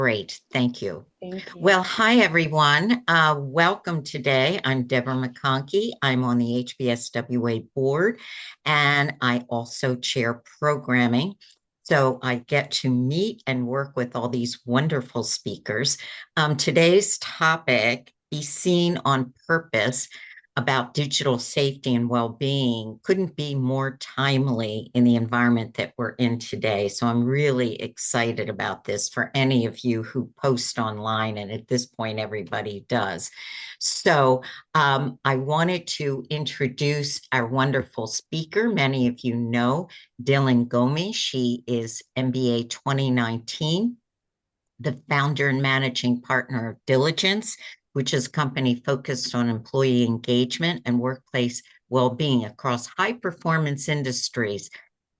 Great, thank you. Thank you. Well, hi everyone. Welcome today. I'm Deborah McConkey. I'm on the HBSWA board and I also chair programming. So I get to meet and work with all these wonderful speakers. Today's topic, Be Seen on Purpose, about digital safety and well-being couldn't be more timely in the environment that we're in today. So I'm really excited about this for any of you who post online, and at this point, everybody does. So I wanted to introduce our wonderful speaker. Many of you know Dilan Gomih. She is MBA 2019, the founder and managing partner of Diligence, which is a company focused on employee engagement and workplace well-being across high-performance industries,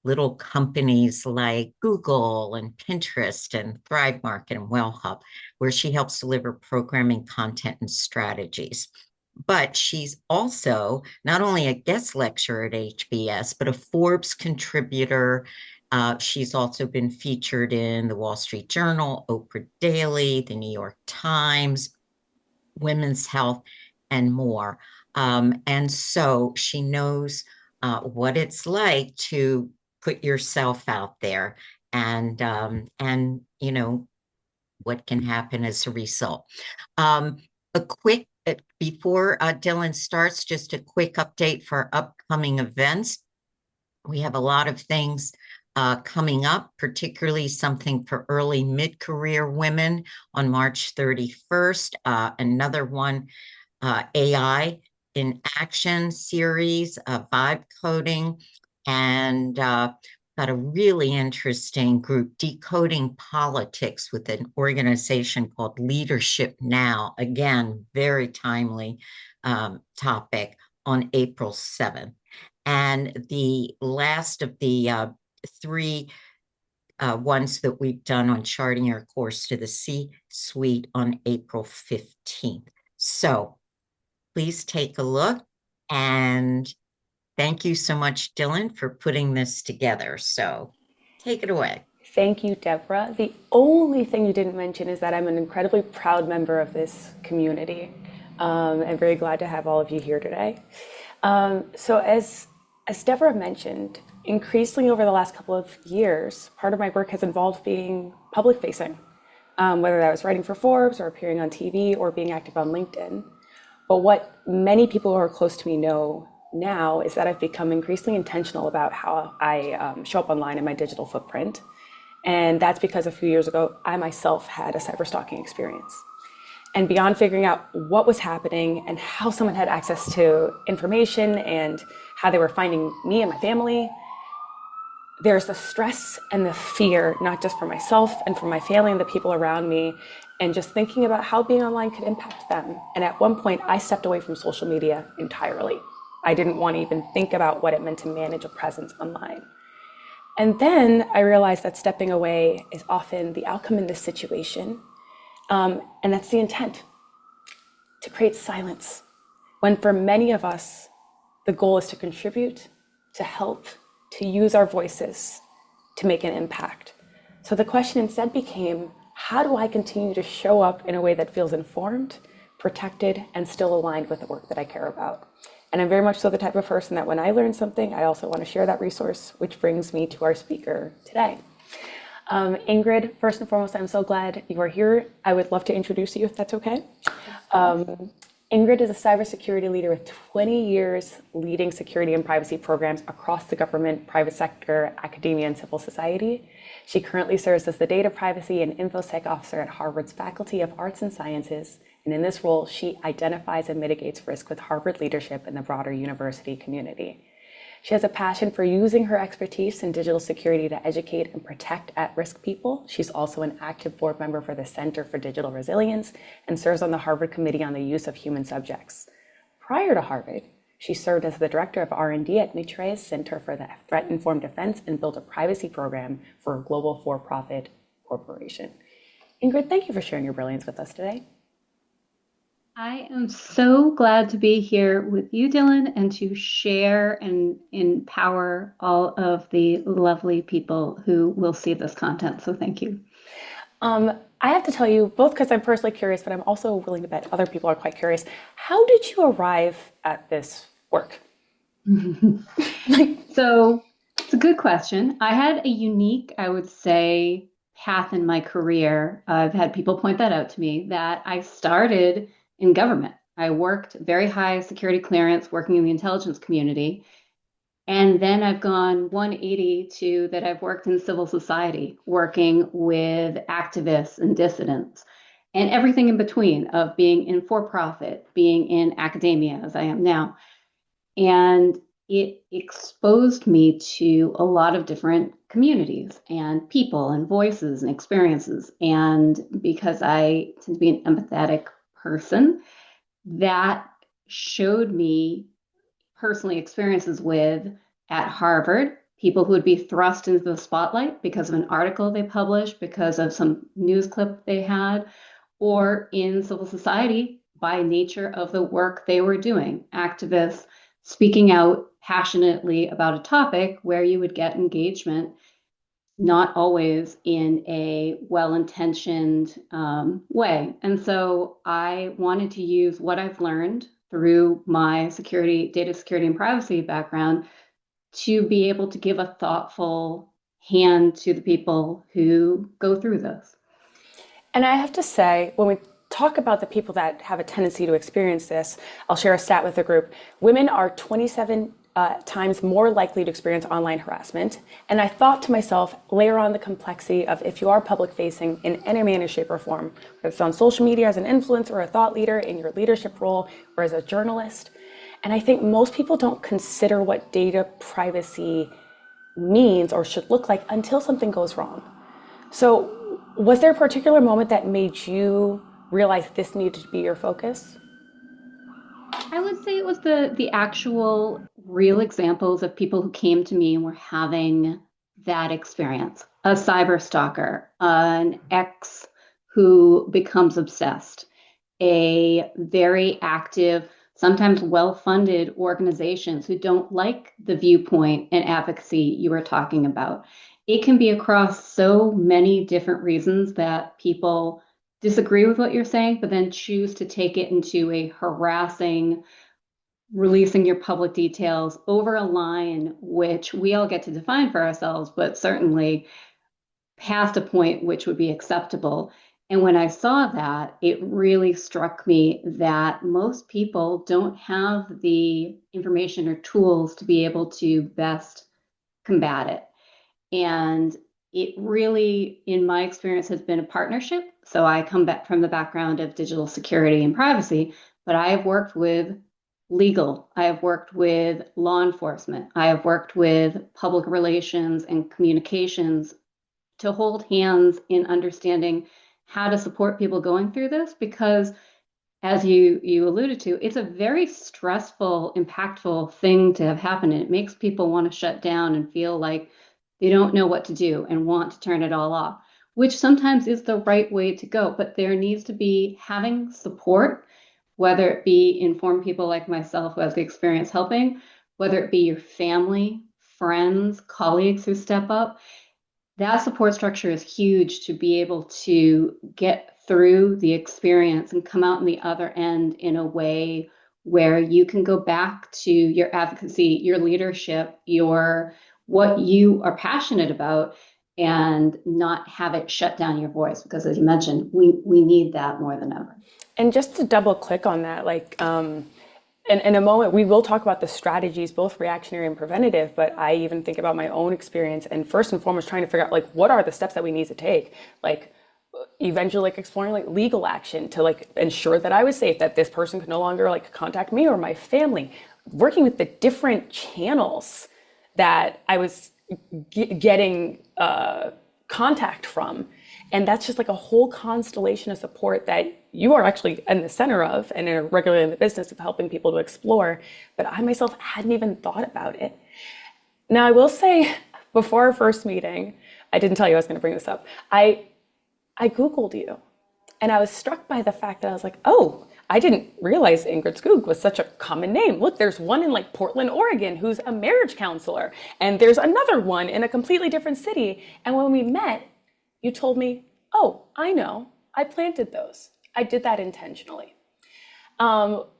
little companies like Google and Pinterest and Thrive Market and WellHub, where she helps deliver programming, content, and strategies. But she's also not only a guest lecturer at HBS, but a Forbes contributor. She's also been featured in the Wall Street Journal, Oprah Daily, the New York Times, Women's Health, and more. And so she knows what it's like to put yourself out there and what can happen as a result. A quick before Dilan starts, just a quick update for upcoming events. We have a lot of things coming up, particularly something for early mid-career women on March 31st. Another one, AI in Action series, vibe coding, and got a really interesting group, Decoding Politics, with an organization called Leadership Now. Again, very timely topic on April 7th. And the last of the three ones that we've done on charting your course to the C-suite on April 15th. So please take a look, and thank you so much, Dilan, for putting this together. So take it away. Thank you, Deborah. The only thing you didn't mention is that I'm an incredibly proud member of this community. I'm very glad to have all of you here today. So as Deborah mentioned, increasingly over the last couple of years, part of my work has involved being public facing, whether that was writing for Forbes or appearing on TV or being active on LinkedIn. But what many people who are close to me know now is that I've become increasingly intentional about how I show up online in my digital footprint. And that's because a few years ago, I myself had a cyberstalking experience. And beyond figuring out what was happening and how someone had access to information and how they were finding me and my family, there's the stress and the fear, not just for myself and for my family and the people around me, and just thinking about how being online could impact them. And at one point, I stepped away from social media entirely. I didn't want to even think about what it meant to manage a presence online. And then I realized that stepping away is often the outcome in this situation. And that's the intent, to create silence. When for many of us, the goal is to contribute, to help, to use our voices to make an impact. So the question instead became, how do I continue to show up in a way that feels informed, protected, and still aligned with the work that I care about? And I'm very much so the type of person that when I learn something, I also want to share that resource, which brings me to our speaker today. Ingrid, first and foremost, I'm so glad you are here. I would love to introduce you if that's okay. Ingrid is a cybersecurity leader with 20 years leading security and privacy programs across the government, private sector, academia, and civil society. She currently serves as the Data Privacy and InfoSec Officer at Harvard's Faculty of Arts and Sciences. And in this role, she identifies and mitigates risk with Harvard leadership and the broader university community. She has a passion for using her expertise in digital security to educate and protect at-risk people. She's also an active board member for the Center for Digital Resilience and serves on the Harvard Committee on the Use of Human Subjects. Prior to Harvard, she served as the director of R&D at Mitre's Center for the Threat-Informed Defense and built a privacy program for a global for-profit corporation. Ingrid, thank you for sharing your brilliance with us today. I am so glad to be here with you, Dilan, and to share and empower all of the lovely people who will see this content. So thank you. I have to tell you, both because I'm personally curious, but I'm also willing to bet other people are quite curious. How did you arrive at this work? So it's a good question. I had a unique, I would say, path in my career. I've had people point that out to me that I started in government. I worked very high security clearance working in the intelligence community. And then I've gone 180 to that I've worked in civil society, working with activists and dissidents, and everything in between of being in for profit, being in academia as I am now. And it exposed me to a lot of different communities and people and voices and experiences. And because I tend to be an empathetic person, that showed me personally experiences with at Harvard, people who would be thrust into the spotlight because of an article they published, because of some news clip they had, or in civil society by nature of the work they were doing, activists speaking out passionately about a topic where you would get engagement, not always in a well-intentioned way. And so I wanted to use what I've learned through my data security and privacy background to be able to give a thoughtful hand to the people who go through this. And I have to say, when we talk about the people that have a tendency to experience this, I'll share a stat with the group. Women are 27 times more likely to experience online harassment. And I thought to myself, layer on the complexity of if you are public facing in any manner, shape, or form, whether it's on social media as an influencer or a thought leader in your leadership role or as a journalist. And I think most people don't consider what data privacy means or should look like until something goes wrong. So was there a particular moment that made you realize this needed to be your focus? I would say it was the actual real examples of people who came to me and were having that experience. A cyber stalker, an ex who becomes obsessed, a very active, sometimes well-funded organizations who don't like the viewpoint and advocacy you were talking about. It can be across so many different reasons that people disagree with what you're saying, but then choose to take it into a harassing, releasing your public details over a line which we all get to define for ourselves, but certainly past a point which would be acceptable. And when I saw that, it really struck me that most people don't have the information or tools to be able to best combat it. And it really, in my experience, has been a partnership. So I come back from the background of digital security and privacy, but I have worked with legal, I have worked with law enforcement, I have worked with public relations and communications to hold hands in understanding how to support people going through this, because as you alluded to, it's a very stressful, impactful thing to have happen. And it makes people want to shut down and feel like they don't know what to do and want to turn it all off, which sometimes is the right way to go. But there needs to be having support, whether it be informed people like myself who has the experience helping, whether it be your family, friends, colleagues who step up. That support structure is huge to be able to get through the experience and come out on the other end in a way where you can go back to your advocacy, your leadership, your what you are passionate about, and not have it shut down your voice. Because as you mentioned, we need that more than ever. And just to double click on that, in a moment, we will talk about the strategies, both reactionary and preventative, but I even think about my own experience and first and foremost trying to figure out what are the steps that we need to take, eventually exploring legal action to ensure that I was safe, that this person could no longer contact me or my family, working with the different channels that I was getting contact from. And that's just a whole constellation of support that you are actually in the center of and are regularly in the business of helping people to explore. But I myself hadn't even thought about it. Now, I will say, before our first meeting, I didn't tell you I was going to bring this up. I Googled you, and I was struck by the fact that I was like, oh, I didn't realize Ingrid Skoog was such a common name. Look, there's one in Portland, Oregon, who's a marriage counselor. And there's another one in a completely different city. And when we met, you told me, oh, I know. I planted those. I did that intentionally,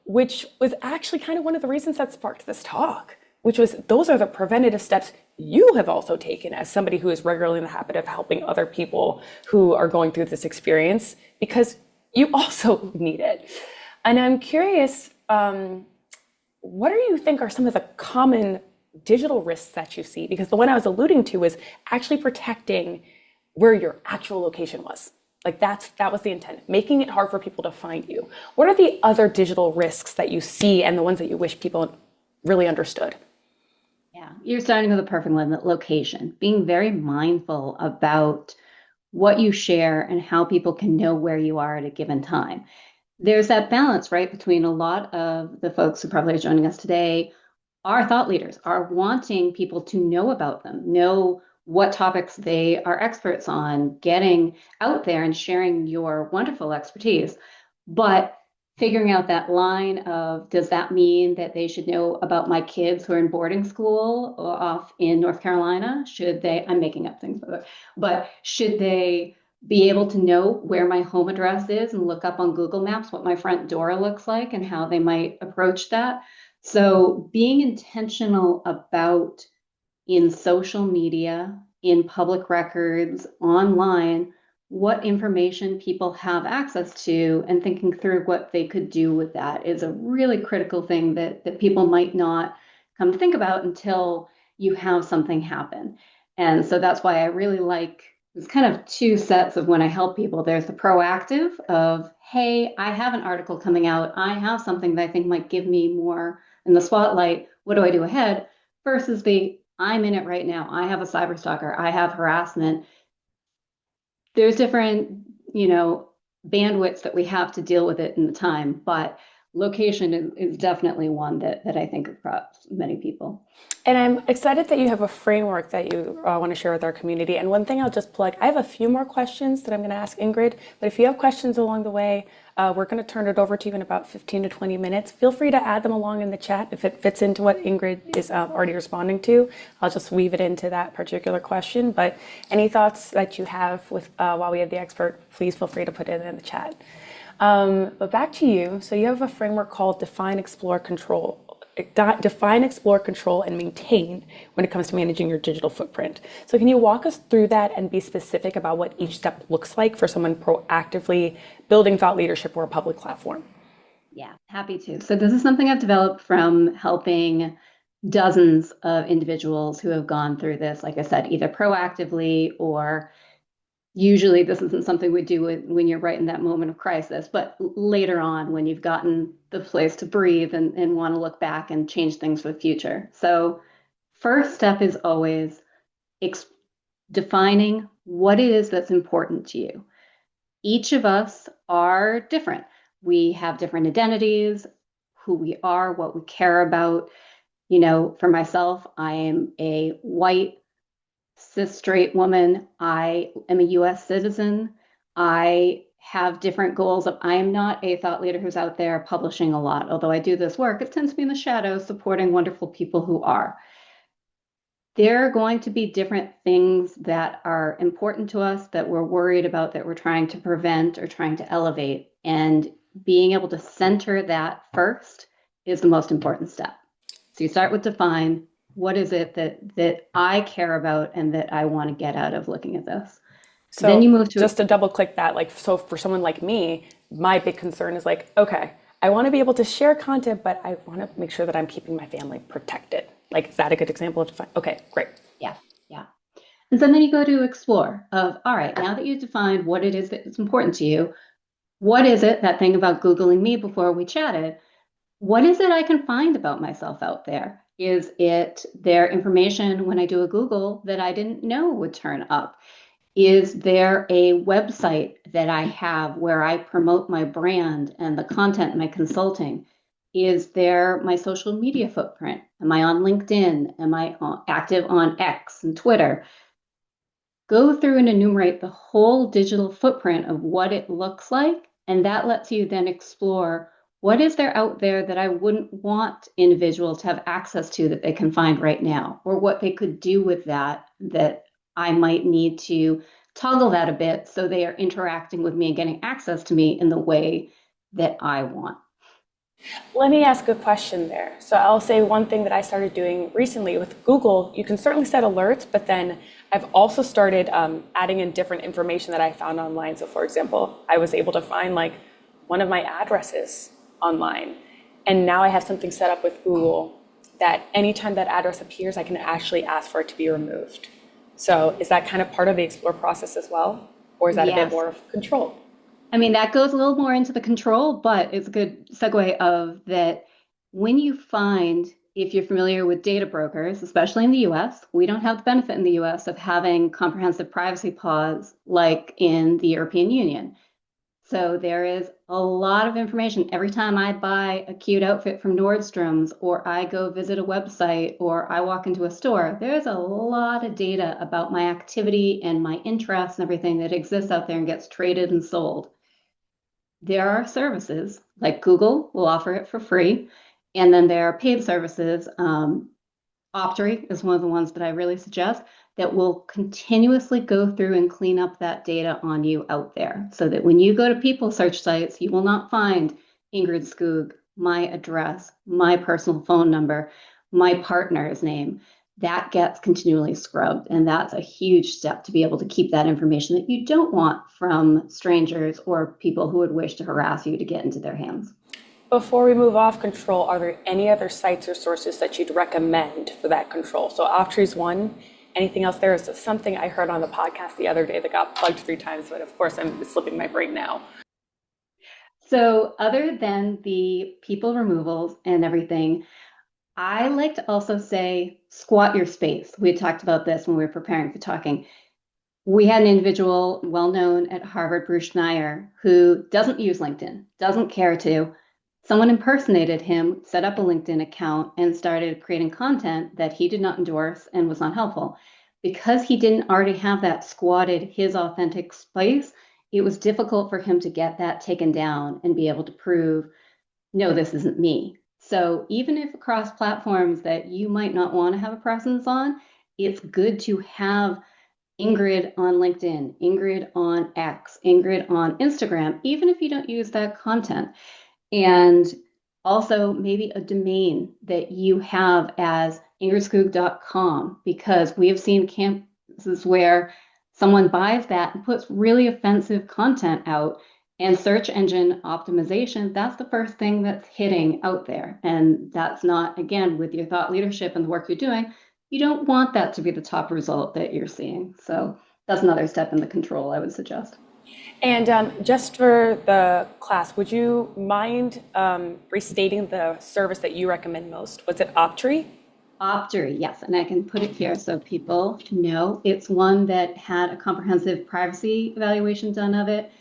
which was actually kind of one of the reasons that sparked this talk, which was those are the preventative steps you have also taken as somebody who is regularly in the habit of helping other people who are going through this experience because you also need it. And I'm curious, what do you think are some of the common digital risks that you see? Because the one I was alluding to is actually protecting where your actual location was. Like that was the intent, making it hard for people to find you. What are the other digital risks that you see and the ones that you wish people really understood? Yeah, you're starting with a perfect one, that location, being very mindful about what you share and how people can know where you are at a given time. There's that balance, right, between a lot of the folks who probably are joining us today are thought leaders, are wanting people to know about them, know what topics they are experts on, getting out there and sharing your wonderful expertise. But figuring out that line of, does that mean that they should know about my kids who are in boarding school off in North Carolina? Should they, I'm making up things, but should they be able to know where my home address is and look up on Google Maps what my front door looks like and how they might approach that? So being intentional about, in social media, in public records, online, what information people have access to, and thinking through what they could do with that is a really critical thing that people might not come to think about until you have something happen. And so that's why I really like, it's kind of two sets of when I help people. There's the proactive of, hey, I have an article coming out. I have something that I think might give me more in the spotlight. What do I do ahead? Versus the, I'm in it right now. I have a cyber stalker. I have harassment. There's different, bandwidths that we have to deal with it in the time, but location is definitely one that I think across many people. And I'm excited that you have a framework that you want to share with our community. And one thing I'll just plug, I have a few more questions that I'm going to ask Ingrid, but if you have questions along the way, we're going to turn it over to you in about 15 to 20 minutes. Feel free to add them along in the chat if it fits into what Ingrid is already responding to. I'll just weave it into that particular question. But any thoughts that you have with while we have the expert, please feel free to put it in the chat. But back to you. So you have a framework called Define, Explore, Control, and maintain when it comes to managing your digital footprint. So can you walk us through that and be specific about what each step looks like for someone proactively building thought leadership or a public platform? Yeah, happy to. So this is something I've developed from helping dozens of individuals who have gone through this, like I said, either proactively or usually this isn't something we do when you're right in that moment of crisis, but later on when you've gotten the place to breathe and want to look back and change things for the future. So first step is always defining what it is that's important to you. Each of us are different. We have different identities, who we are, what we care about. For myself, I am a white cis straight woman. I am a US citizen. I have different goals. I am not a thought leader who's out there publishing a lot. Although I do this work, it tends to be in the shadows supporting wonderful people who are. There are going to be different things that are important to us that we're worried about, that we're trying to prevent or trying to elevate. And being able to center that first is the most important step. So you start with define. What is it that I care about and that I want to get out of looking at this? So then you move to just to double click that, so for someone like me, my big concern is okay, I want to be able to share content, but I want to make sure that I'm keeping my family protected. Is that a good example of define? Okay, great. Yeah. And so then you go to explore of, all right, now that you've defined what it is that's important to you, what is it, that thing about Googling me before we chatted, what is it I can find about myself out there? Is it their information when I do a Google that I didn't know would turn up? Is there a website that I have where I promote my brand and the content, my consulting? Is there my social media footprint? Am I on LinkedIn? Am I active on X and Twitter? Go through and enumerate the whole digital footprint of what it looks like, and that lets you then explore what is there out there that I wouldn't want individuals to have access to that they can find right now, or what they could do with that I might need to toggle that a bit so they are interacting with me and getting access to me in the way that I want. Let me ask a question there. So I'll say one thing that I started doing recently with Google, you can certainly set alerts, but then I've also started adding in different information that I found online. So for example, I was able to find like one of my addresses online. And now I have something set up with Google that anytime that address appears, I can actually ask for it to be removed. So is that kind of part of the explore process as well? Or is that a bit Yes. more of control? I mean, that goes a little more into the control, but it's a good segue of that when you find, if you're familiar with data brokers, especially in the US, we don't have the benefit in the US of having comprehensive privacy laws like in the European Union. So there is a lot of information. Every time I buy a cute outfit from Nordstrom's, or I go visit a website, or I walk into a store, there's a lot of data about my activity and my interests and everything that exists out there and gets traded and sold. There are services like Google will offer it for free. And then there are paid services. Optory is one of the ones that I really suggest that will continuously go through and clean up that data on you out there so that when you go to people search sites, you will not find Ingrid Skoog, my address, my personal phone number, my partner's name. That gets continually scrubbed. And that's a huge step to be able to keep that information that you don't want from strangers or people who would wish to harass you to get into their hands. Before we move off control, are there any other sites or sources that you'd recommend for that control? So Optree's one. Anything else there? Is something I heard on the podcast the other day that got plugged 3 times, but of course I'm slipping my brain now. So other than the people removals and everything, I like to also say squat your space. We had talked about this when we were preparing for talking. We had an individual well known at Harvard, Bruce Schneier, who doesn't use LinkedIn, doesn't care to. Someone impersonated him, set up a LinkedIn account, and started creating content that he did not endorse and was not helpful. Because he didn't already have that squatted, his authentic space, it was difficult for him to get that taken down and be able to prove, no, this isn't me. So even if across platforms that you might not want to have a presence on, it's good to have Ingrid on LinkedIn, Ingrid on X, Ingrid on Instagram, even if you don't use that content. And also maybe a domain that you have as ingridskoog.com, because we have seen campuses where someone buys that and puts really offensive content out, and search engine optimization, that's the first thing that's hitting out there. And that's not, again, with your thought leadership and the work you're doing, you don't want that to be the top result that you're seeing. So that's another step in the control I would suggest. And just for the class, would you mind restating the service that you recommend most? Was it Optree? Optory, yes, and I can put it here so people know. It's one that had a comprehensive privacy evaluation done of it.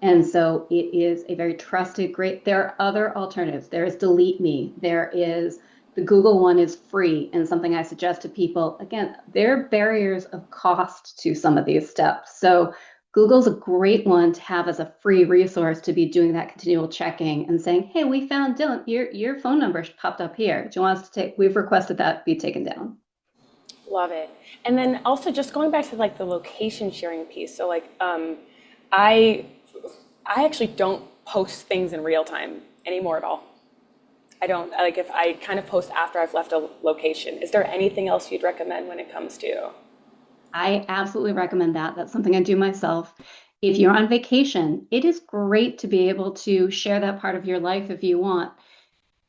And so it is a very trusted, great. There are other alternatives. There is Delete Me. There is the Google one is free, and something I suggest to people. Again, there are barriers of cost to some of these steps. So Google's a great one to have as a free resource to be doing that continual checking and saying, hey, we found Dylan, your phone number popped up here. Do you want us to take, we've requested that be taken down. Love it. And then also just going back to like the location sharing piece. So like I actually don't post things in real time anymore at all. I don't, like if I kind of post after I've left a location. Is there anything else you'd recommend when it comes to? I absolutely recommend that. That's something I do myself. If you're on vacation, it is great to be able to share that part of your life if you want.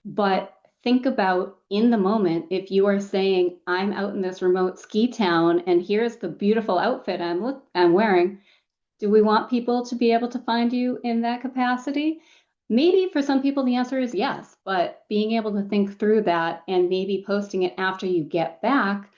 But think about in the moment, if you are saying, I'm out in this remote ski town and here's the beautiful outfit I'm wearing, do we want people to be able to find you in that capacity? Maybe for some people the answer is yes, but being able to think through that and maybe posting it after you get back,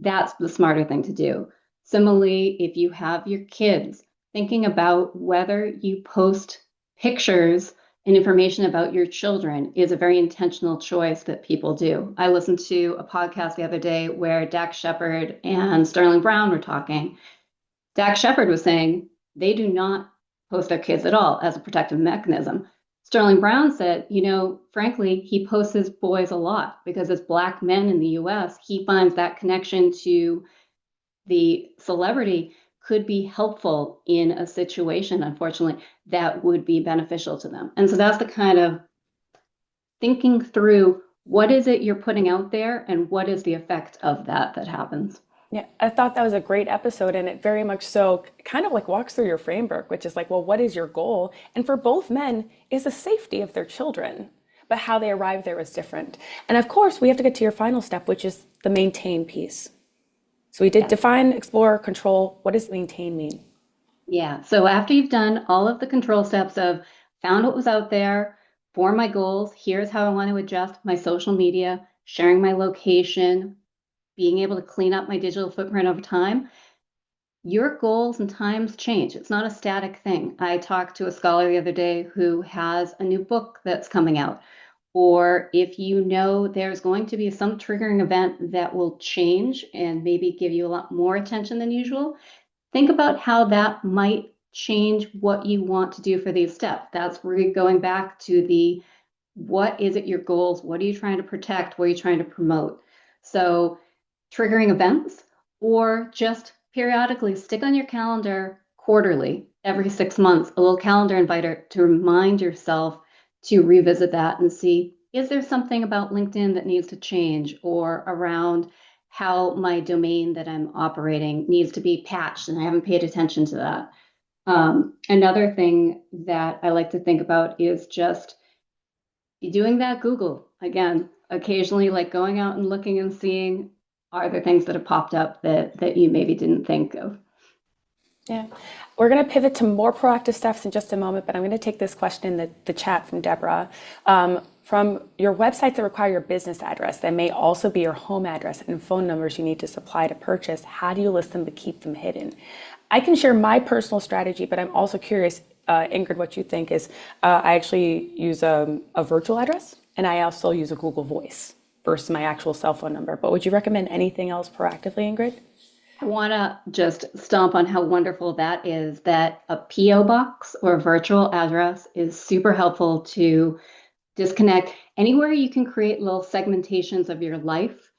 that's the smarter thing to do. Similarly, if you have your kids, thinking about whether you post pictures and information about your children is a very intentional choice that people do. I listened to a podcast the other day where Dax Shepard and Sterling Brown were talking. Dax Shepard was saying they do not post their kids at all as a protective mechanism. Sterling Brown said, frankly, he posts his boys a lot because as Black men in the US, he finds that connection to the celebrity could be helpful in a situation, unfortunately, that would be beneficial to them. And so that's the kind of thinking through what is it you're putting out there and what is the effect of that happens. Yeah, I thought that was a great episode, and it very much so kind of like walks through your framework, which is like, well, what is your goal? And for both men, is the safety of their children, but how they arrive there is different. And of course, we have to get to your final step, which is the maintain piece. So we did define, explore, control. What does maintain mean? Yeah. So after you've done all of the control steps of found what was out there, for my goals, here's how I want to adjust my social media, sharing my location, being able to clean up my digital footprint over time, your goals and times change. It's not a static thing. I talked to a scholar the other day who has a new book that's coming out. Or if you know there's going to be some triggering event that will change and maybe give you a lot more attention than usual, think about how that might change what you want to do for these steps. That's where you're going back to the what is it your goals? What are you trying to protect? What are you trying to promote? So triggering events, or just periodically stick on your calendar quarterly, every 6 months, a little calendar inviter to remind yourself to revisit that and see, is there something about LinkedIn that needs to change, or around how my domain that I'm operating needs to be patched and I haven't paid attention to that. Another thing that I like to think about is just doing that Google again, occasionally, like going out and looking and seeing, are there things that have popped up that you maybe didn't think of? Yeah. We're going to pivot to more proactive steps in just a moment, but I'm going to take this question in the chat from Deborah. From your websites that require your business address, that may also be your home address and phone numbers you need to supply to purchase, how do you list them to keep them hidden? I can share my personal strategy, but I'm also curious, Ingrid, what you think is, I actually use a virtual address, and I also use a Google Voice versus my actual cell phone number. But would you recommend anything else proactively, Ingrid? I want to just stomp on how wonderful that is, that a PO box or virtual address is super helpful to disconnect. Anywhere you can create little segmentations of your life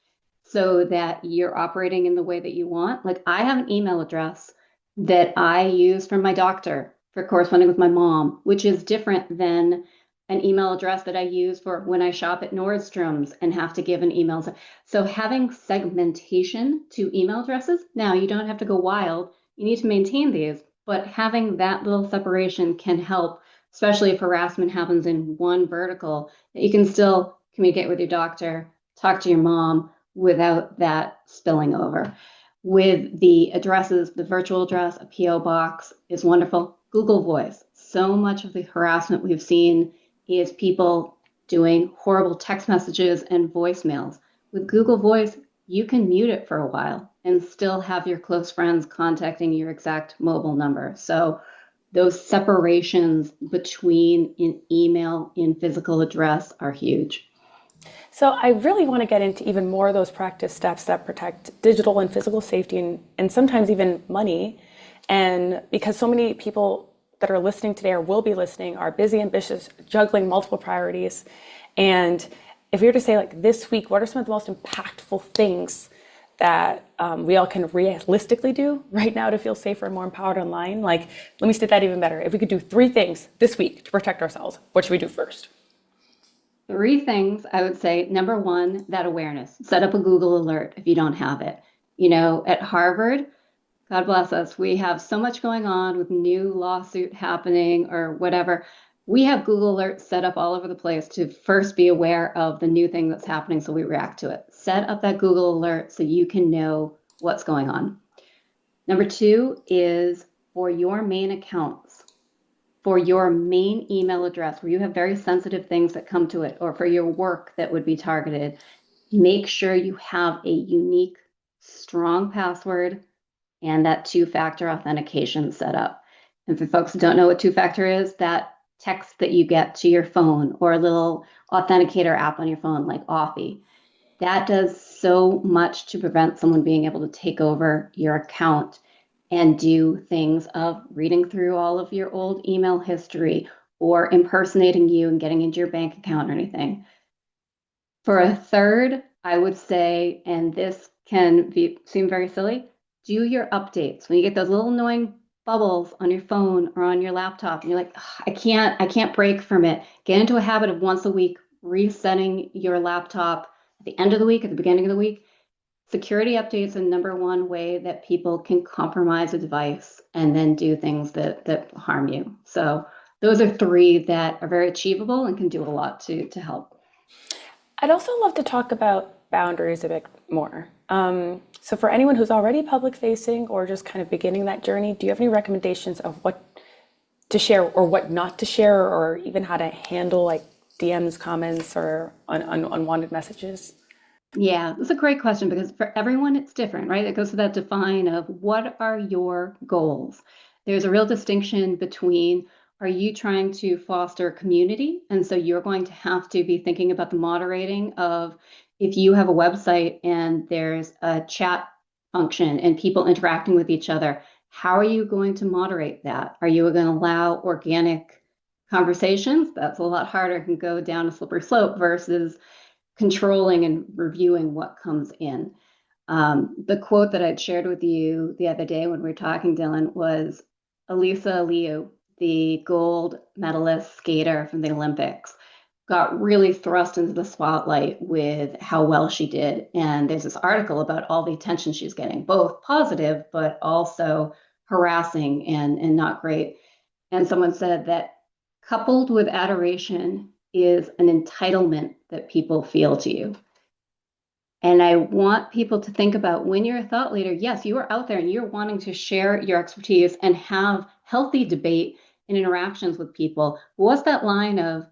so that you're operating in the way that you want. Like, I have an email address that I use for my doctor for corresponding with my mom, which is different than an email address that I use for when I shop at Nordstrom's and have to give an email. So having segmentation to email addresses, now you don't have to go wild. You need to maintain these, but having that little separation can help, especially if harassment happens in one vertical, that you can still communicate with your doctor, talk to your mom without that spilling over. With the addresses, the virtual address, a PO box is wonderful. Google Voice. So much of the harassment we've seen is people doing horrible text messages and voicemails. With Google Voice, you can mute it for a while and still have your close friends contacting your exact mobile number. So those separations between an email and physical address are huge. So I really want to get into even more of those practice steps that protect digital and physical safety, and sometimes even money. And because so many people that are listening today or will be listening are busy, ambitious, juggling multiple priorities. And if we were to say, like, this week, what are some of the most impactful things that we all can realistically do right now to feel safer and more empowered online? Like, let me state that even better. If we could do 3 things this week to protect ourselves, what should we do first? 3 things I would say. Number 1, that awareness. Set up a Google alert if you don't have it. At Harvard, God bless us, we have so much going on with new lawsuit happening or whatever. We have Google alerts set up all over the place to first be aware of the new thing that's happening so we react to it. Set up that Google alert so you can know what's going on. Number 2 is for your main accounts, for your main email address where you have very sensitive things that come to it, or for your work that would be targeted, make sure you have a unique, strong password and that 2-factor authentication set up. And for folks who don't know what 2-factor is, that text that you get to your phone or a little authenticator app on your phone like Authy, that does so much to prevent someone being able to take over your account and do things of reading through all of your old email history or impersonating you and getting into your bank account or anything. For a third, I would say, and this can seem very silly, Do your updates. When you get those little annoying bubbles on your phone or on your laptop, and you're like, "Ugh, I can't break from it." Get into a habit of once a week resetting your laptop at the end of the week, at the beginning of the week. Security updates are number one way that people can compromise a device and then do things that harm you. So those are three that are very achievable and can do a lot to help. I'd also love to talk about boundaries a bit more. So for anyone who's already public facing or just kind of beginning that journey, do you have any recommendations of what to share or what not to share, or even how to handle like DMs, comments, or unwanted messages? Yeah, that's a great question because for everyone it's different, right? It goes to that define of what are your goals? There's a real distinction between, are you trying to foster community? And so you're going to have to be thinking about the moderating of, if you have a website and there's a chat function and people interacting with each other, how are you going to moderate that? Are you going to allow organic conversations? That's a lot harder, can go down a slippery slope versus controlling and reviewing what comes in. The quote that I'd shared with you the other day when we were talking, Dylan, was Elisa Liu, the gold medalist skater from the Olympics, got really thrust into the spotlight with how well she did. And there's this article about all the attention she's getting, both positive, but also harassing and not great. And someone said that coupled with adoration is an entitlement that people feel to you. And I want people to think about, when you're a thought leader, yes, you are out there and you're wanting to share your expertise and have healthy debate and interactions with people. What's that line of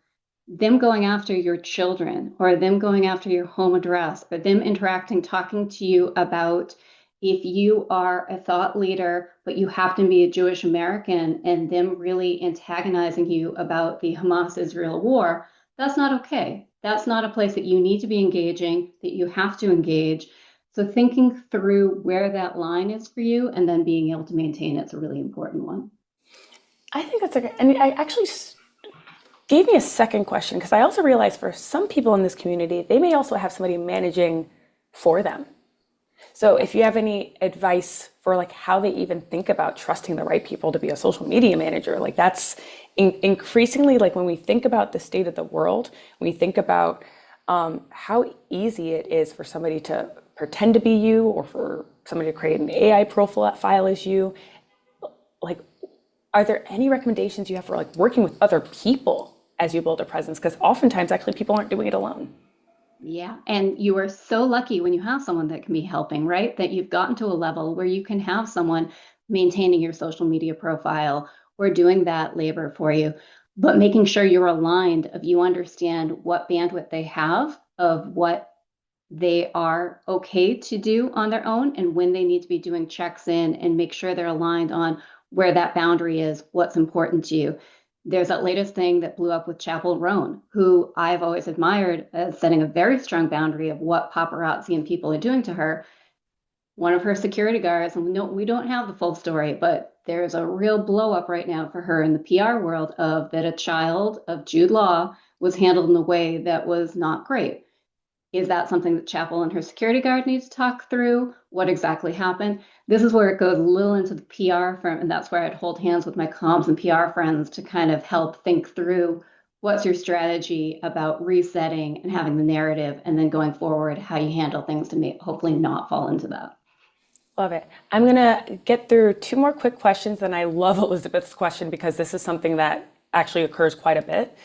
them going after your children, or them going after your home address, or them interacting, talking to you about, if you are a thought leader, but you happen to be a Jewish American, and them really antagonizing you about the Hamas-Israel war? That's not okay. That's not a place that you need to be engaging, that you have to engage. So thinking through where that line is for you and then being able to maintain it's a really important one. I think that's a good, and I actually gave me a second question because I also realized for some people in this community, they may also have somebody managing for them. So if you have any advice for like how they even think about trusting the right people to be a social media manager, like that's increasingly, like when we think about the state of the world, when we think about how easy it is for somebody to pretend to be you, or for somebody to create an AI profile as you, like, are there any recommendations you have for like working with other people as you build a presence? Because oftentimes actually people aren't doing it alone. Yeah. And you are so lucky when you have someone that can be helping, right? That you've gotten to a level where you can have someone maintaining your social media profile or doing that labor for you, but making sure you're aligned, of you understand what bandwidth they have, of what they are okay to do on their own, and when they need to be doing checks in, and make sure they're aligned on where that boundary is, what's important to you. There's that latest thing that blew up with Chapel Roan, who I've always admired as setting a very strong boundary of what paparazzi and people are doing to her. One of her security guards, and we don't have the full story, but there's a real blow up right now for her in the PR world, of that a child of Jude Law was handled in a way that was not great. Is that something that Chapel and her security guard need to talk through? What exactly happened? This is where it goes a little into the PR firm, and that's where I'd hold hands with my comms and PR friends to kind of help think through, what's your strategy about resetting and having the narrative, and then going forward, how you handle things to hopefully not fall into that. Love it. I'm going to get through two more quick questions. And I love Elizabeth's question because this is something that actually occurs quite a bit.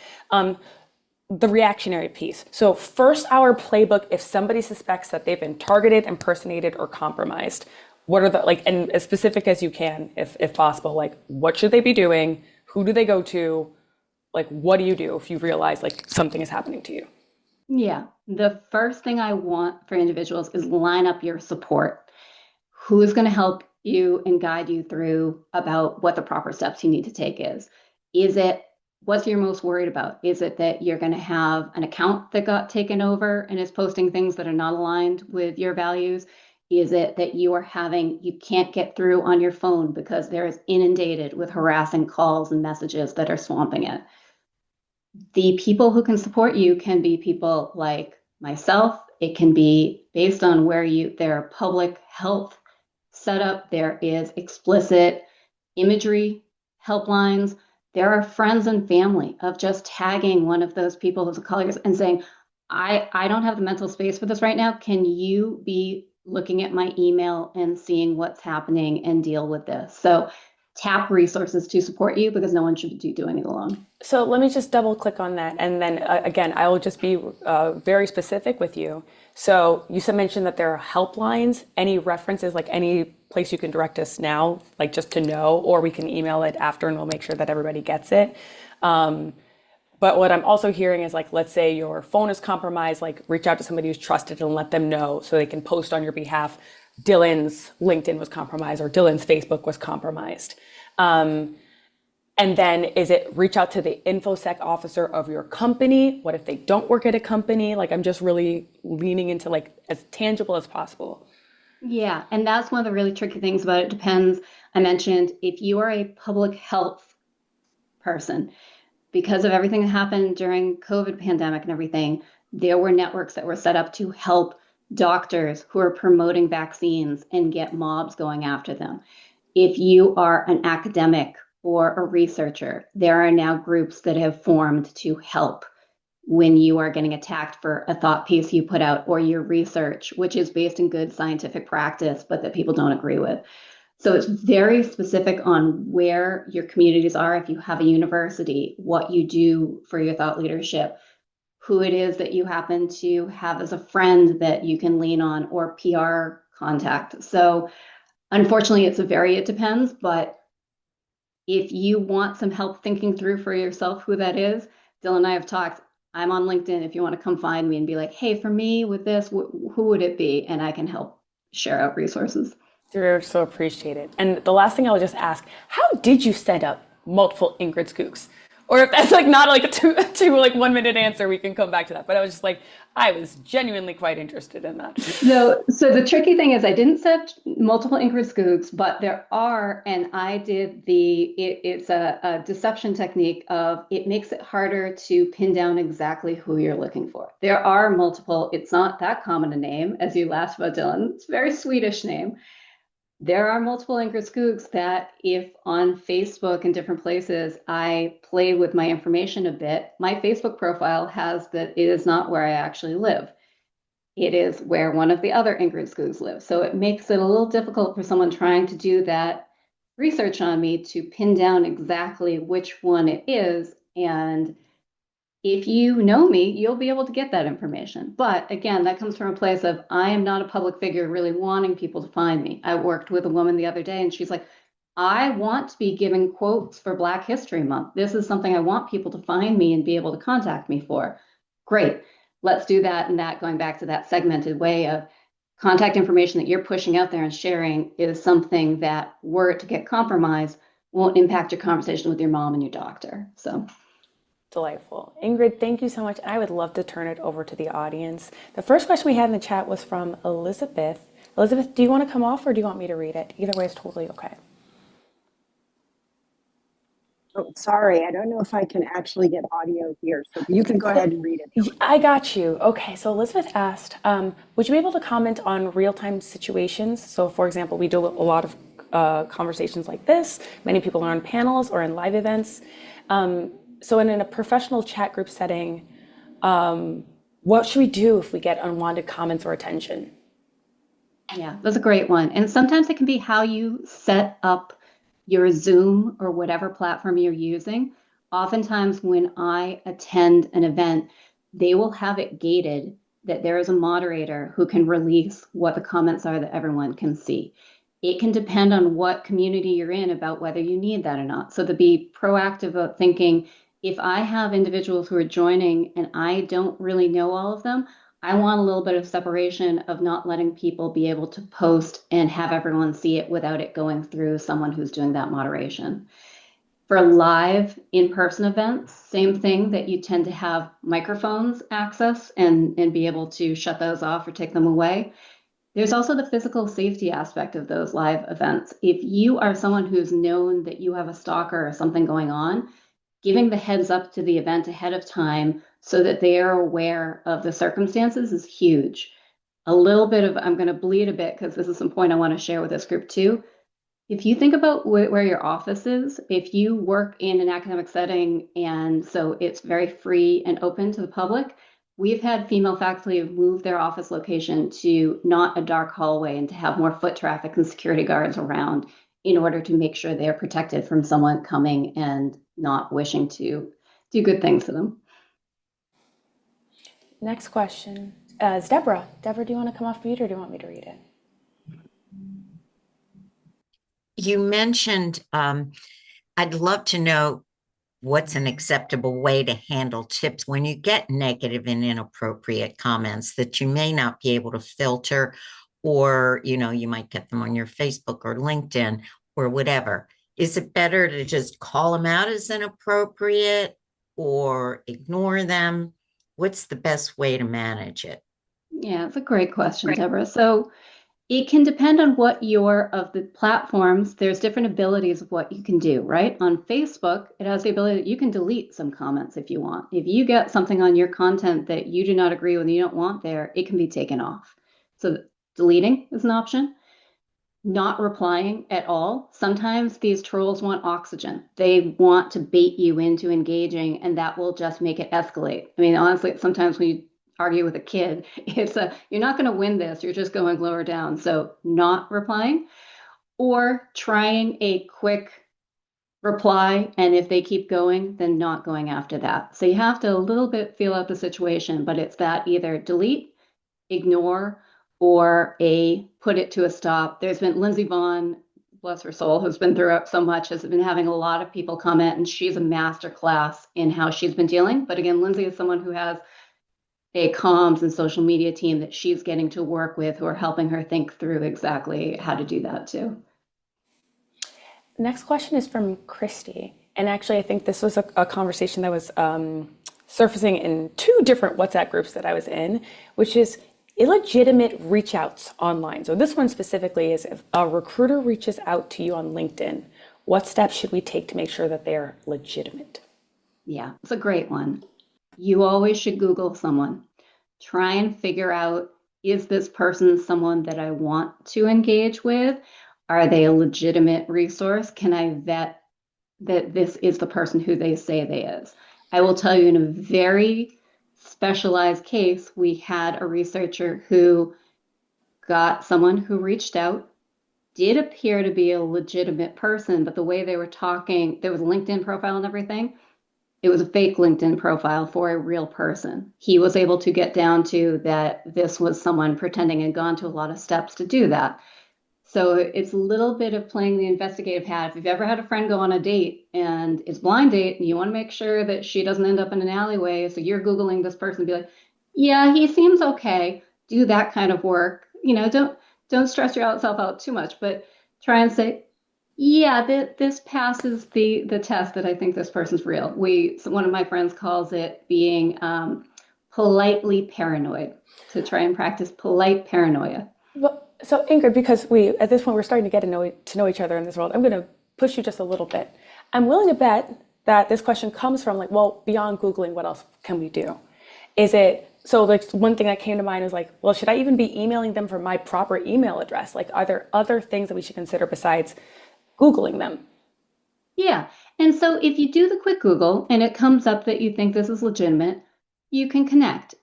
The reactionary piece. So first hour playbook, if somebody suspects that they've been targeted, impersonated, or compromised, what are the, like, and as specific as you can, if possible, like what should they be doing? Who do they go to? Like, what do you do if you realize like something is happening to you? Yeah, the first thing I want for individuals is line up your support. Who is going to help you and guide you through about what the proper steps you need to take is? Is it, what's you're most worried about? Is it that you're going to have an account that got taken over and is posting things that are not aligned with your values? Is it that you can't get through on your phone because there is inundated with harassing calls and messages that are swamping it? The people who can support you can be people like myself. It can be based on where their public health set up. There is explicit imagery helplines. There are friends and family of just tagging one of those people as a colleague and saying, I don't have the mental space for this right now. Can you be looking at my email and seeing what's happening and deal with this? So tap resources to support you because no one should be doing it alone. So let me just double click on that. And then again, I will just be very specific with you. So you mentioned that there are helplines. Any references, like any place you can direct us now, like just to know, or we can email it after and we'll make sure that everybody gets it. But what I'm also hearing is like, let's say your phone is compromised, like reach out to somebody who's trusted and let them know so they can post on your behalf. Dylan's LinkedIn was compromised or Dylan's Facebook was compromised. And then is it reach out to the InfoSec officer of your company? What if they don't work at a company? Like I'm just really leaning into like as tangible as possible. Yeah, and that's one of the really tricky things about it. Depends. I mentioned if you are a public health person, because of everything that happened during COVID pandemic and everything, there were networks that were set up to help doctors who are promoting vaccines and get mobs going after them. If you are an academic or a researcher, there are now groups that have formed to help when you are getting attacked for a thought piece you put out or your research, which is based in good scientific practice, but that people don't agree with. So it's very specific on where your communities are. If you have a university, what you do for your thought leadership, who it is that you happen to have as a friend that you can lean on or PR contact. So unfortunately, it depends, but if you want some help thinking through for yourself who that is, Dylan and I have talked. I'm on LinkedIn if you want to come find me and be like, hey, for me with this, who would it be? And I can help share out resources. You're so appreciated. And the last thing I'll just ask, how did you set up multiple Ingrid Skoogs? Or if that's like not like a two like 1 minute answer, we can come back to that. But I was just like, I was genuinely quite interested in that. So the tricky thing is I didn't set multiple Ingrid Skoogs, but there are, and I did it's a deception technique of it makes it harder to pin down exactly who you're looking for. There are multiple, it's not that common a name as you laughed about Dylan. It's a very Swedish name. There are multiple Ingrid Skoogs that if on Facebook and different places, I play with my information a bit, my Facebook profile has that it is not where I actually live. It is where one of the other Ingrid Skoogs lives. So it makes it a little difficult for someone trying to do that research on me to pin down exactly which one it is. And if you know me, you'll be able to get that information. But again, that comes from a place of I am not a public figure really wanting people to find me. I worked with a woman the other day and she's like, I want to be giving quotes for Black History Month. This is something I want people to find me and be able to contact me for. Great. Let's do that. And that going back to that segmented way of contact information that you're pushing out there and sharing is something that were it to get compromised won't impact your conversation with your mom and your doctor. So Delightful. Ingrid, thank you so much. I would love to turn it over to the audience. The first question we had in the chat was from Elizabeth. Elizabeth, do you want to come off or do you want me to read it? Either way is totally okay. Oh, sorry. I don't know if I can actually get audio here, so you can go ahead and read it. I got you. Okay, so Elizabeth asked, would you be able to comment on real-time situations? So for example, we do a lot of conversations like this. Many people are on panels or in live events. So in a professional chat group setting, what should we do if we get unwanted comments or attention? yeah, that's a great one. And sometimes it can be how you set up your Zoom or whatever platform you're using. Oftentimes when I attend an event, they will have it gated that there is a moderator who can release what the comments are that everyone can see. It can depend on what community you're in about whether you need that or not. So to be proactive about thinking, if I have individuals who are joining and I don't really know all of them, I want a little bit of separation of not letting people be able to post and have everyone see it without it going through someone who's doing that moderation. For live in-person events, same thing that you tend to have microphones access and be able to shut those off or take them away. There's also the physical safety aspect of those live events. If you are someone who's known that you have a stalker or something going on, giving the heads up to the event ahead of time so that they are aware of the circumstances is huge. a little bit of, I'm going to bleed a bit because this is some point I want to share with this group too. If you think about where your office is, if you work in an academic setting and so it's very free and open to the public, we've had female faculty move their office location to not a dark hallway and to have more foot traffic and security guards around in order to make sure they're protected from someone coming and not wishing to do good things to them. Next question is Deborah. Deborah, do you want to come off mute or do you want me to read it? You mentioned, I'd love to know what's an acceptable way to handle tips when you get negative and inappropriate comments that you may not be able to filter, or, you might get them on your Facebook or LinkedIn or whatever. Is it better to just call them out as inappropriate or ignore them? What's the best way to manage it? Yeah, it's a great question, Deborah. So it can depend on what of the platforms, there's different abilities of what you can do, right? On Facebook, it has the ability that you can delete some comments if you want. If you get something on your content that you do not agree with, you don't want there, it can be taken off. So deleting is an option. Not replying at all. Sometimes these trolls want oxygen. They want to bait you into engaging, and that will just make it escalate. I mean, honestly, sometimes when you argue with a kid, you're not going to win this. You're just going lower down. So not replying or trying a quick reply. And if they keep going, then not going after that. So you have to a little bit feel out the situation, but it's that either delete, ignore, or put it to a stop. There's been Lindsey Vaughn, bless her soul, who's been through it so much, has been having a lot of people comment, and she's a master class in how she's been dealing. But again, Lindsey is someone who has a comms and social media team that she's getting to work with who are helping her think through exactly how to do that too. Next question is from Christy. And actually, I think this was a conversation that was surfacing in 2 different WhatsApp groups that I was in, which is illegitimate reach outs online. So this one specifically is if a recruiter reaches out to you on LinkedIn, what steps should we take to make sure that they're legitimate? Yeah, it's a great one. You always should Google someone. Try and figure out, is this person someone that I want to engage with? Are they a legitimate resource? Can I vet that this is the person who they say they is? I will tell you in a very specialized case, we had a researcher who got someone who reached out, did appear to be a legitimate person, but the way they were talking, there was a LinkedIn profile and everything. It was a fake LinkedIn profile for a real person. He was able to get down to that this was someone pretending and gone to a lot of steps to do that. So it's a little bit of playing the investigative hat. If you've ever had a friend go on a date and it's a blind date and you want to make sure that she doesn't end up in an alleyway, so you're Googling this person, be like, yeah, he seems okay. Do that kind of work. Don't stress yourself out too much, but try and say, yeah, this passes the test that I think this person's real. One of my friends calls it being politely paranoid, to try and practice polite paranoia. Well, so Ingrid, because at this point we're starting to get to know each other in this world, I'm going to push you just a little bit. I'm willing to bet that this question comes from beyond Googling, what else can we do? One thing that came to mind was should I even be emailing them from my proper email address? Are there other things that we should consider besides Googling them? Yeah. And so if you do the quick Google and it comes up that you think this is legitimate, you can connect.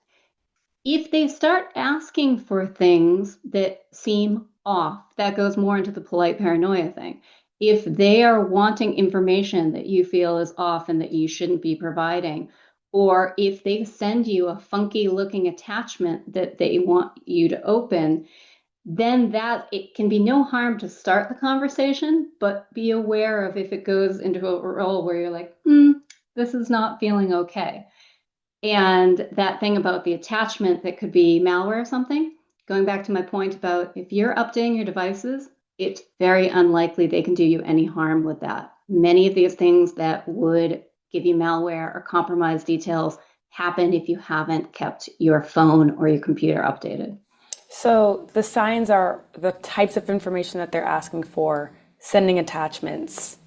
If they start asking for things that seem off, that goes more into the polite paranoia thing. If they are wanting information that you feel is off and that you shouldn't be providing, or if they send you a funky looking attachment that they want you to open, then it can be no harm to start the conversation, but be aware of if it goes into a role where you're like, this is not feeling okay. And that thing about the attachment that could be malware or something, going back to my point about if you're updating your devices, it's very unlikely they can do you any harm with that. Many of these things that would give you malware or compromised details happen if you haven't kept your phone or your computer updated. So the signs are the types of information that they're asking for, sending attachments,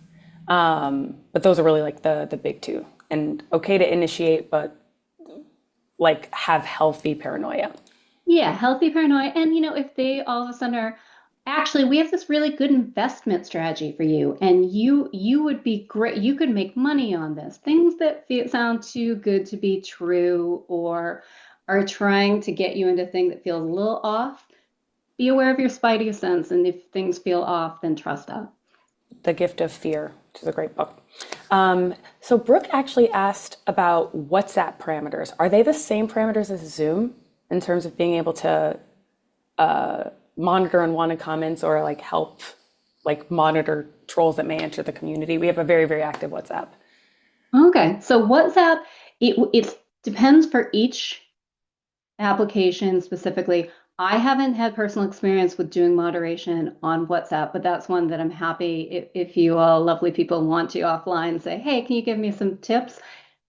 but those are really the big 2. And okay to initiate, but have healthy paranoia. Yeah, healthy paranoia. And if they all of a sudden are actually we have this really good investment strategy for you and you would be great. You could make money on this. Things that sound too good to be true or are trying to get you into a thing that feels a little off. Be aware of your spidey sense, and if things feel off, then trust that. The Gift of Fear, which is a great book. So Brooke actually asked about WhatsApp parameters. Are they the same parameters as Zoom in terms of being able to monitor unwanted comments or like help like monitor trolls that may enter the community? We have a very, very active WhatsApp. Okay, so WhatsApp, it depends for each application specifically. I haven't had personal experience with doing moderation on WhatsApp, but that's one that I'm happy if you all lovely people want to offline say, hey, can you give me some tips?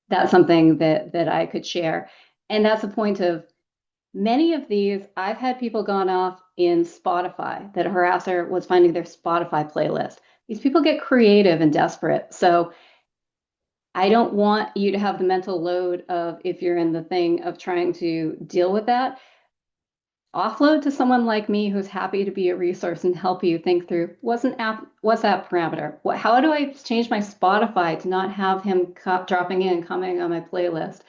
That's something that I could share. And that's a point of many of these, I've had people gone off in Spotify that a harasser was finding their Spotify playlist. These people get creative and desperate. So I don't want you to have the mental load of if you're in the thing of trying to deal with that. Offload to someone like me who's happy to be a resource and help you think through what's that parameter? How do I change my Spotify to not have him dropping in, coming on my playlist?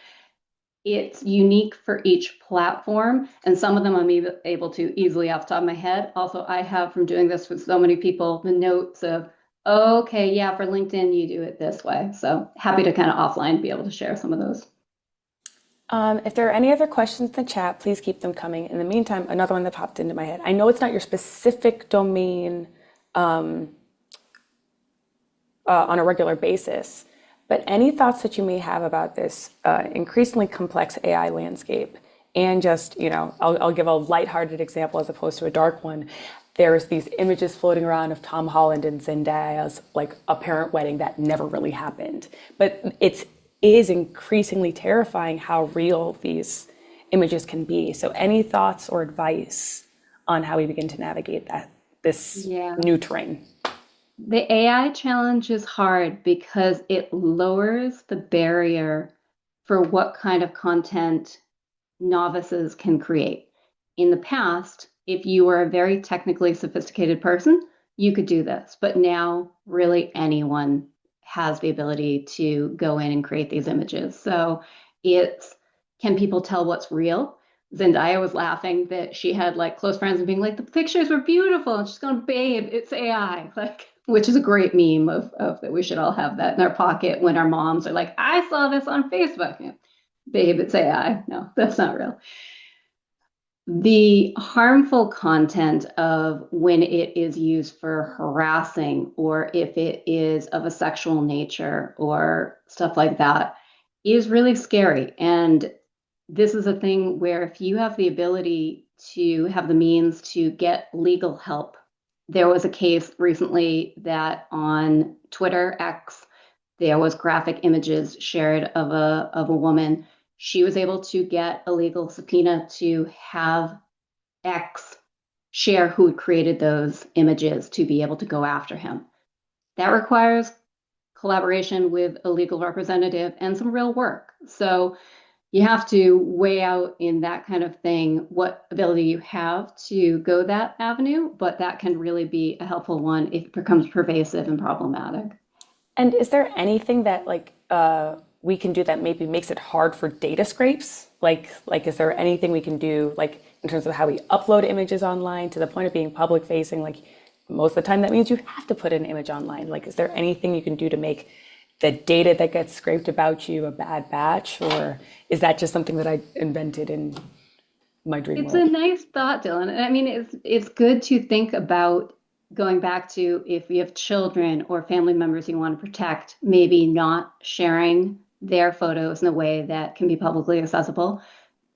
It's unique for each platform, and some of them I'm able to easily off the top of my head. Also, I have from doing this with so many people the notes of, oh, okay, yeah, for LinkedIn, you do it this way. So happy to kind of offline be able to share some of those. If there are any other questions in the chat, please keep them coming. In the meantime, another one that popped into my head. I know it's not your specific domain on a regular basis, but any thoughts that you may have about this increasingly complex AI landscape? And just, I'll give a lighthearted example as opposed to a dark one. There's these images floating around of Tom Holland and Zendaya's like apparent wedding that never really happened. But it is increasingly terrifying how real these images can be. So any thoughts or advice on how we begin to navigate this Yeah. new terrain? The AI challenge is hard because it lowers the barrier for what kind of content novices can create. In the past, if you were a very technically sophisticated person, you could do this. But now, really, anyone has the ability to go in and create these images. So it's can people tell what's real? Zendaya was laughing that she had like close friends and being like, the pictures were beautiful. And she's going, babe, it's AI. Like, which is a great meme of that we should all have that in our pocket when our moms are like, I saw this on Facebook. Babe, it's AI. No, that's not real. The harmful content of when it is used for harassing or if it is of a sexual nature or stuff like that is really scary. And this is a thing where if you have the ability to have the means to get legal help, there was a case recently that on Twitter X, there was graphic images shared of a woman. She was able to get a legal subpoena to have X share who had created those images to be able to go after him. That requires collaboration with a legal representative and some real work. So you have to weigh out in that kind of thing what ability you have to go that avenue, but that can really be a helpful one if it becomes pervasive and problematic. And is there anything that we can do that maybe makes it hard for data scrapes? Like is there anything we can do like in terms of how we upload images online to the point of being public facing? Like most of the time that means you have to put an image online. Like is there anything you can do to make the data that gets scraped about you a bad batch, or is that just something that I invented in my dream It's a world? nice thought, Dylan. I mean, it's good to think about going back to if you have children or family members you want to protect, maybe not sharing their photos in a way that can be publicly accessible.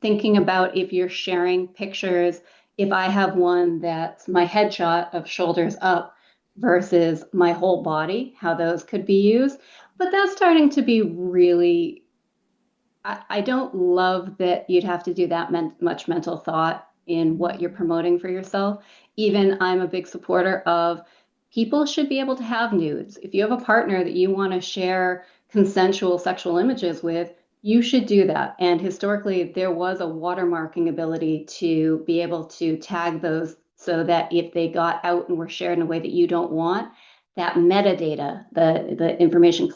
Thinking about if you're sharing pictures, if I have one that's my headshot of shoulders up versus my whole body, how those could be used. But that's starting to be really I don't love that you'd have to do that much mental thought in what you're promoting for yourself. Even I'm a big supporter of people should be able to have nudes. If you have a partner that you want to share consensual sexual images with, You should do that. And historically, there was a watermarking ability to be able to tag those so that if they got out and were shared in a way that you don't want, that metadata, the information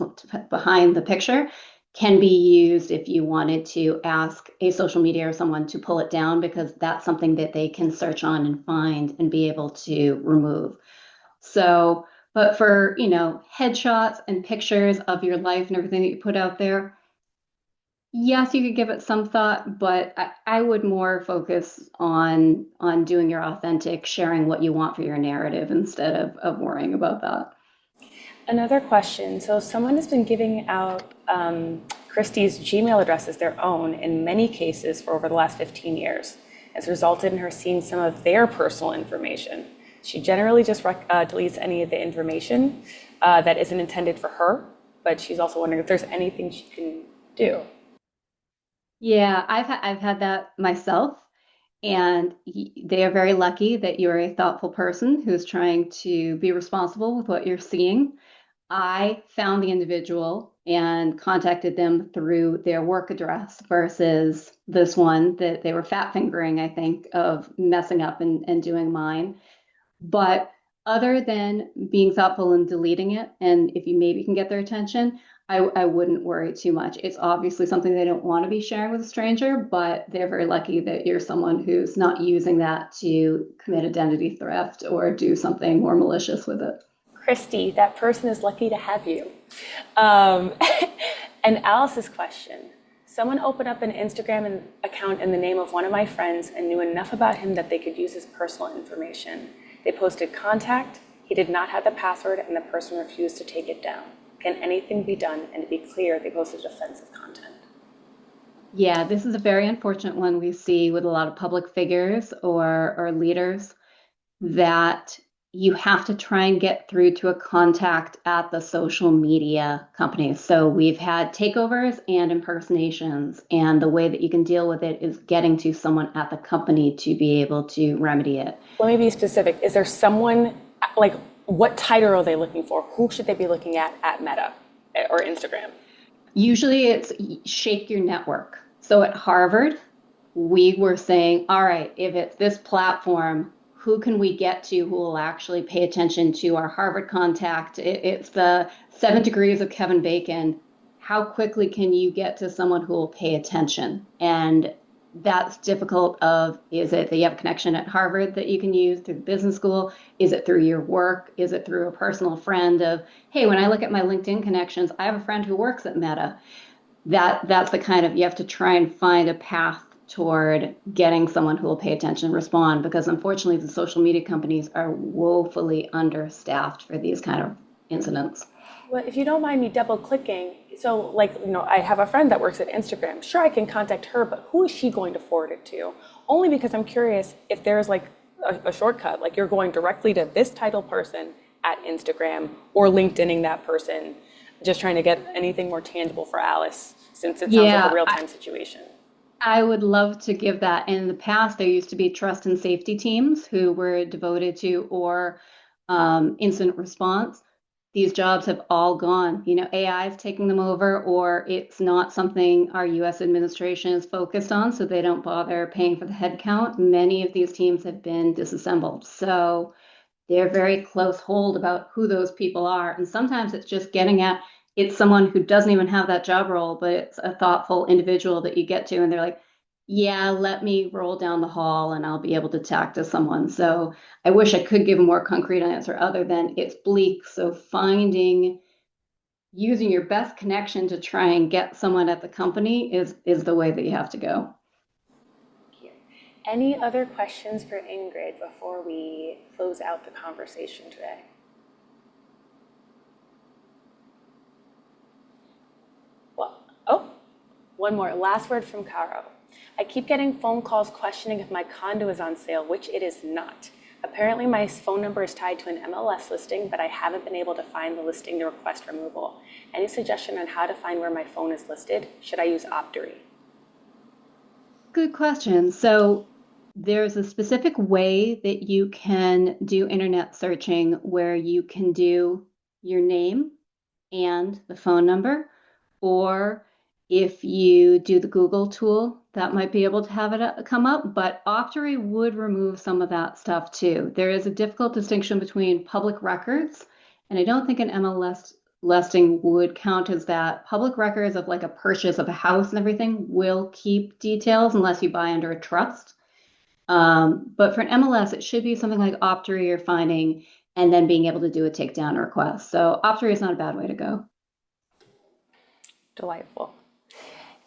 behind the picture, can be used if you wanted to ask a social media or someone to pull it down, because that's something that they can search on and find and be able to remove. So, but for, headshots and pictures of your life and everything that you put out there, yes, you could give it some thought, but I would more focus on doing your authentic, sharing what you want for your narrative instead of worrying about that. Another question. So someone has been giving out Christie's Gmail address as their own in many cases for over the last 15 years. It's resulted in her seeing some of their personal information. She generally just deletes any of the information that isn't intended for her, but she's also wondering if there's anything she can do. Yeah, I've had that myself, and they are very lucky that you're a thoughtful person who's trying to be responsible with what you're seeing. I found the individual and contacted them through their work address versus this one that they were fat fingering, I think, of messing up and doing mine. But other than being thoughtful and deleting it, and if you maybe can get their attention, I wouldn't worry too much. It's obviously something they don't want to be sharing with a stranger, but they're very lucky that you're someone who's not using that to commit identity theft or do something more malicious with it. Christy, that person is lucky to have you. Um, and Alice's question. Someone opened up an Instagram account in the name of one of my friends and knew enough about him that they could use his personal information. They posted contact, he did not have the password, and the person refused to take it down. Can anything be done? And to be clear, they posted offensive content. Yeah, this is a very unfortunate one we see with a lot of public figures or leaders, that you have to try and get through to a contact at the social media companies. So we've had takeovers and impersonations, and the way that you can deal with it is getting to someone at the company to be able to remedy it. Let me be specific. Is there someone, like, what title are they looking for? Who should they be looking at Meta or Instagram? Usually it's shake your network. So at Harvard, we were saying, all right, if it's this platform, who can we get to who will actually pay attention to our Harvard contact? It's the 7 degrees of Kevin Bacon. How quickly can you get to someone who will pay attention? And that's difficult. Is it that you have a connection at Harvard that you can use through the business school? Is it through your work? Is it through a personal friend of, hey, when I look at my LinkedIn connections, I have a friend who works at Meta. That's the kind of, you have to try and find a path toward getting someone who will pay attention and respond, because unfortunately the social media companies are woefully understaffed for these kind of incidents. Well, if you don't mind me double clicking, so I have a friend that works at Instagram. Sure, I can contact her, but who is she going to forward it to? Only because I'm curious if there's like a shortcut, like you're going directly to this title person at Instagram or LinkedIning that person, just trying to get anything more tangible for Alice, since it sounds like a real-time situation. I would love to give that. In the past, there used to be trust and safety teams who were devoted to, or incident response. These jobs have all gone. AI is taking them over, or it's not something our US administration is focused on, so they don't bother paying for the headcount. Many of these teams have been disassembled. So they're very close hold about who those people are. And sometimes it's just getting at, it's someone who doesn't even have that job role, but it's a thoughtful individual that you get to, and they're like, yeah, let me roll down the hall and I'll be able to talk to someone. So I wish I could give a more concrete answer other than it's bleak. So using your best connection to try and get someone at the company is the way that you have to go. Any other questions for Ingrid before we close out the conversation today? Well, one more. Last word from Caro. I keep getting phone calls questioning if my condo is on sale, which it is not. Apparently my phone number is tied to an MLS listing, but I haven't been able to find the listing to request removal. Any suggestion on how to find where my phone is listed? Should I use Optory? Good question. So there's a specific way that you can do internet searching where you can do your name and the phone number, or If you do the Google tool, that might be able to have it come up, but Optory would remove some of that stuff too. There is a difficult distinction between public records, and I don't think an MLS listing would count as that. Public records of like a purchase of a house and everything will keep details unless you buy under a trust. But for an MLS, it should be something like Optory or finding, and then being able to do a takedown request. So Optory is not a bad way to go. Delightful.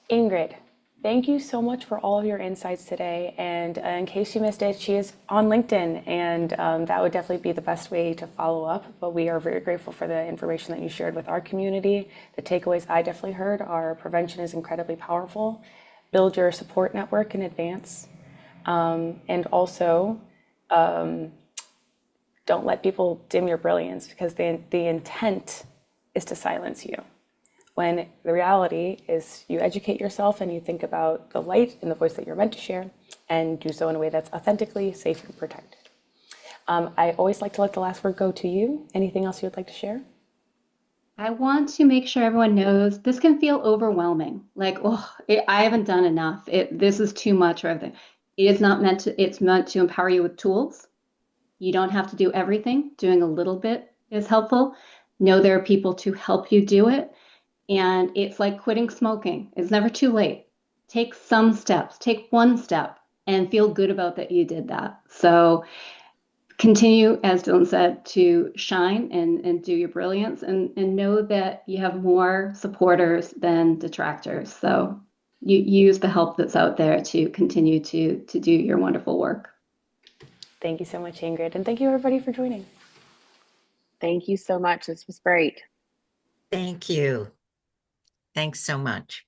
Ingrid, thank you so much for all of your insights today. And in case you missed it, she is on LinkedIn, and that would definitely be the best way to follow up. But we are very grateful for the information that you shared with our community. The takeaways I definitely heard are prevention is incredibly powerful. Build your support network in advance. And also, don't let people dim your brilliance, because the intent is to silence you. When the reality is you educate yourself and you think about the light and the voice that you're meant to share, and do so in a way that's authentically safe and protected. I always like to let the last word go to you. Anything else you would like to share? I want to make sure everyone knows this can feel overwhelming. Like, oh, I haven't done enough. This is too much or everything. It is not meant to, it's meant to empower you with tools. You don't have to do everything. Doing a little bit is helpful. Know there are people to help you do it. And it's like quitting smoking. It's never too late. Take some steps, take one step, and feel good about that you did that. So continue, as Dylan said, to shine and do your brilliance, and know that you have more supporters than detractors. So you use the help that's out there to continue to do your wonderful work. Thank you so much, Ingrid. And thank you, everybody, for joining. Thank you so much. This was great. Thank you. Thanks so much.